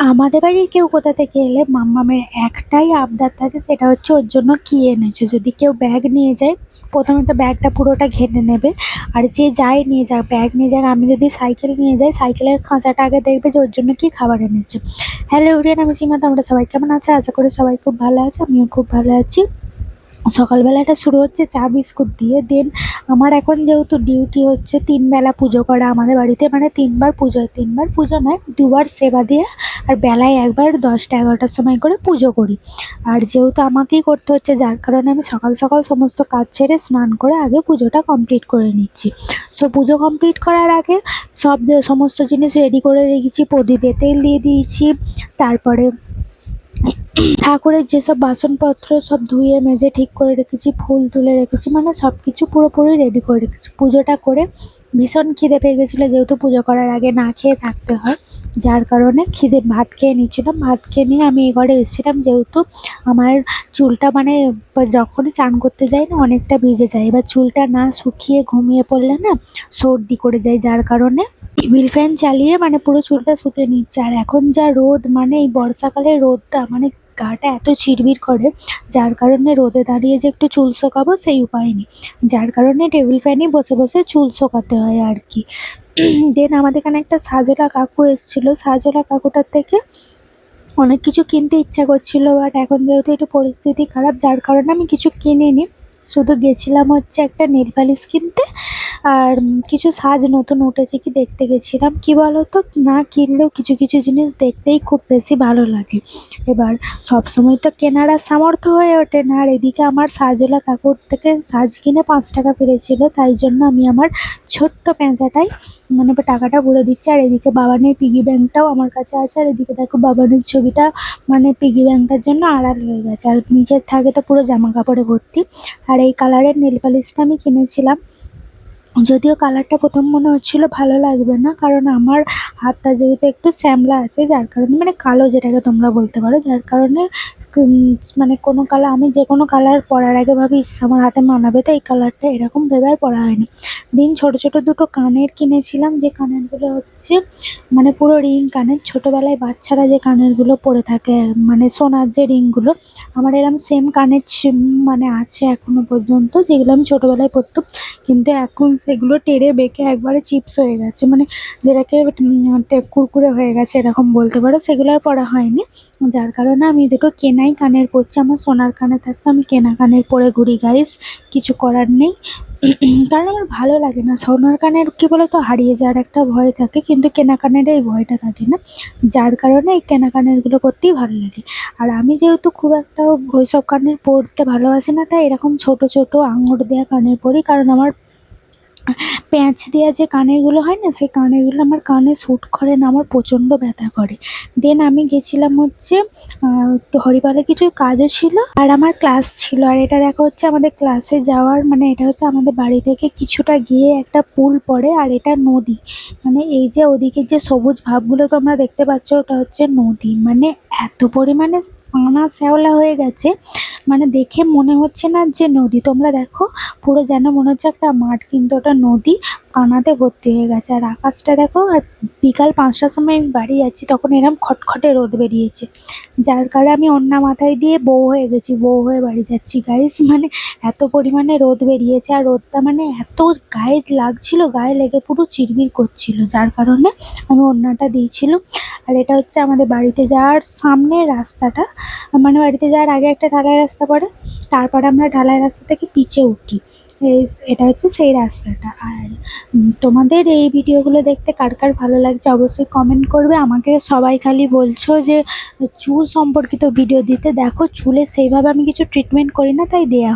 আমাদের বাড়ির কেউ কোথা থেকে এলে মাম্মামের একটাই আবদার থাকে, সেটা হচ্ছে ওর জন্য কি এনেছো। যদি কেউ ব্যাগ নিয়ে যায়, প্রথমে তো ব্যাগটা পুরোটা ঘেঁটে নেবে। আর যে যাই নিয়ে যাক, ব্যাগ নিয়ে যাক, আমি যদি সাইকেল নিয়ে যাই, সাইকেলের খাঁচাটা আগে দেখবে যে ওর জন্য কি খাবার এনেছে। হ্যালো এভরিওয়ান, আমি সীমা। তোমরা সবাই কেমন আছো? আশা করি সবাই খুব ভালো আছে, আমিও খুব ভালো আছি। সকালবেলাটা শুরু হচ্ছে চা বিস্কুট দিয়ে। দেন আমার এখন যেহেতু ডিউটি হচ্ছে ৩ বেলা পুজো করা আমাদের বাড়িতে, মানে ৩ বার পুজো হয়। ৩ বার পুজো নয়, ২ বার সেবা দিয়ে আর বেলায় একবার ১০টা-১১টার সময় করে পুজো করি। আর যেহেতু আমাকেই করতে হচ্ছে, যার কারণে আমি সকাল সকাল সমস্ত কাজ ছেড়ে স্নান করে আগে পুজোটা কমপ্লিট করে নিচ্ছি। সো পুজো কমপ্লিট করার আগে সমস্ত জিনিস রেডি করে রেখেছি। প্রদীপে তেল দিয়ে দিয়েছি। তারপরে ঠাকুরের যেসব বাসনপত্র সব ধুয়ে মেজে ঠিক করে রেখেছি, ফুল তুলে রেখেছি, মানে সব কিছু পুরোপুরি রেডি করে রেখেছি। পুজোটা করে ভীষণ খিদে পেয়ে গেছিলো, যেহেতু পুজো করার আগে না খেয়ে থাকতে হয়, যার কারণে ভাত খেয়ে নিচ্ছিলাম। ভাত খেয়ে নিয়ে আমি এ ঘরে এসেছিলাম, যেহেতু আমার চুলটা মানে যখনই চান করতে যাই না অনেকটা ভিজে যায়। এবার চুলটা না শুকিয়ে ঘুমিয়ে পড়লে না সর্দি করে যায়, যার কারণে টেবিল ফ্যান চালিয়ে মানে পুরো চুলটা শুকিয়ে নিচ্ছে। আর এখন যা রোদ, মানে এই বর্ষাকালের রোদটা মানে গাটা এত চিরবির করে, যার কারণে রোদে দাঁড়িয়ে যে একটু চুল শোকাবো সেই উপায় নেই, যার কারণে টেবিল ফ্যানেই বসে বসে চুল শোকাতে হয় আর কি। দেন আমাদের এখানে একটা সাজলা কাকু এসেছিলো। সাজলা কাকুটার থেকে অনেক কিছু কিনতে ইচ্ছা করছিল, বাট এখন যেহেতু একটু পরিস্থিতি খারাপ, যার কারণে আমি কিছু কিনিনি। শুধু গেছিলাম হচ্ছে একটা নেল পালিশ কিনতে, আর কিছু সাজ নতুন উঠেছে কি দেখতে গেছিলাম। কি বলো তো, না কিনলেও কিছু কিছু জিনিস দেখতেই খুব বেশি ভালো লাগে। এবার সবসময় তো কেনার আর সামর্থ্য হয়ে ওঠে না। আর এদিকে আমার সাজওয়ালা কাকুর থেকে সাজ কিনে ৫ টাকা পেরেছিল, তাই জন্য আমি আমার ছোট্ট পেঁচাটাই মানে টাকাটা ভরে দিচ্ছি। আর এদিকে বাবানের পিগি ব্যাংকটাও আমার কাছে আছে। আর এদিকে দেখো বাবানের ছবিটা মানে পিগি ব্যাংকটার জন্য আড়াল হয়ে গেছে, আর নিচের থাকে তো পুরো জামা কাপড়ে ভর্তি। আর এই কালারের নেল পালিশটা আমি কিনেছিলাম, যদিও কালারটা প্রথম মনে হচ্ছিল ভালো লাগবে না, কারণ আমার হাতটা যেহেতু একটু শ্যামলা আছে, যার কারণে মানে কালো যেটাকে তোমরা বলতে পারো, যার কারণে মানে কোনো কালার, আমি যে কোনো কালার পরার আগে ভাবি ইস আমার হাতে মানাবে, তো এই কালারটা এরকম ভেবে আর পরা হয়নি। দিন ছোটো ছোটো দুটো কানের কিনেছিলাম, যে কানেরগুলো হচ্ছে মানে পুরো রিং কানের। ছোটোবেলায় বাচ্চারা যে কানেরগুলো পরে থাকে, মানে সোনার যে রিংগুলো, আমার এরকম সেম কানের মানে আছে এখনো পর্যন্ত, যেগুলো আমি ছোটোবেলায় পরতাম। কিন্তু এখন সেগুলো টেরে বেঁকে একবারে চিপস হয়ে গেছে, মানে যেটাকে কুরকুরে হয়ে গেছে এরকম বলতে পারো। সেগুলো আর পরা হয়নি, যার কারণে আমি দুটো কেনাই কানের পরছি। আমার সোনার কানে থাকতে আমি কেনা কানের পরে ঘুরি গাইস, কিছু করার নেই। কারণ আমার ভালো লাগে না। সোনার কানের কী বলো তো, হারিয়ে যাওয়ার একটা ভয় থাকে, কিন্তু কেনা কানের এই ভয়টা থাকে না, যার কারণে এই কেনা কানেরগুলো পরতেই ভালো লাগে। আর আমি যেহেতু খুব একটা ওইসব কানের পরতে ভালোবাসি না, তাই এরকম ছোট ছোট আঙুর দেওয়া কানের পরি, কারণ আমার প্যাঁচ দেওয়া যে কানেরগুলো হয় না, সেই কানেরগুলো আমার কানে শ্যুট করে না, আমার প্রচণ্ড ব্যথা করে। দেন আমি গেছিলাম হচ্ছে হরিপালে, কিছু কাজও ছিল আর আমার ক্লাস ছিল। আর এটা দেখা হচ্ছে আমাদের ক্লাসে যাওয়ার, মানে এটা হচ্ছে আমাদের বাড়ি থেকে কিছুটা গিয়ে একটা পুল পড়ে, আর এটা নদী। মানে এই যে ওদিকে যে সবুজ ভাবগুলো তোমরা দেখতে পাচ্ছ, ওটা হচ্ছে নদী। মানে এত পরিমাণে পানা শ্যাওলা হয়ে গেছে, মানে দেখে মনে হচ্ছে না যে নদী। তোমরা দেখো, পুরো যেন মনে হচ্ছে একটা মাঠ, কিন্তু ওটা নদী, পানাতে ভর্তি হয়ে গেছে। আর আকাশটা দেখো। আর বিকাল ৫টার সময় আমি বাড়ি যাচ্ছি, তখন এরকম খটখটে রোদ বেরিয়েছে, যার কারণে আমি ওড়না মাথায় দিয়ে বউ হয়ে গেছি, বউ হয়ে বাড়ি যাচ্ছি গাইস। মানে এত পরিমাণে রোদ বেরিয়েছে, আর রোদটা মানে এত গায়ে লাগছিল, গায়ে লেগে পুরো চিরবির করছিল, যার কারণে আমি ওড়নাটা দিয়েছিলাম। আর এটা হচ্ছে আমাদের বাড়িতে যাওয়ার সামনের রাস্তাটা, মানে বাড়িতে যাওয়ার আগে একটা ঢালাই রাস্তা পড়ে, তারপরে আমরা ঢালাই রাস্তা থেকে পিচে উঠি। এটা হচ্ছে সেই রাস্তাটা। আর তোমাদের এই ভিডিওগুলো দেখতে কার কার ভালো লাগছে অবশ্যই কমেন্ট করবে। আমাকে সবাই খালি বলছো যে চুল সম্পর্কিত ভিডিও দিতে, দেখো চুলে সেইভাবে আমি কিছু ট্রিটমেন্ট করি না, তাই দেয়া হয়।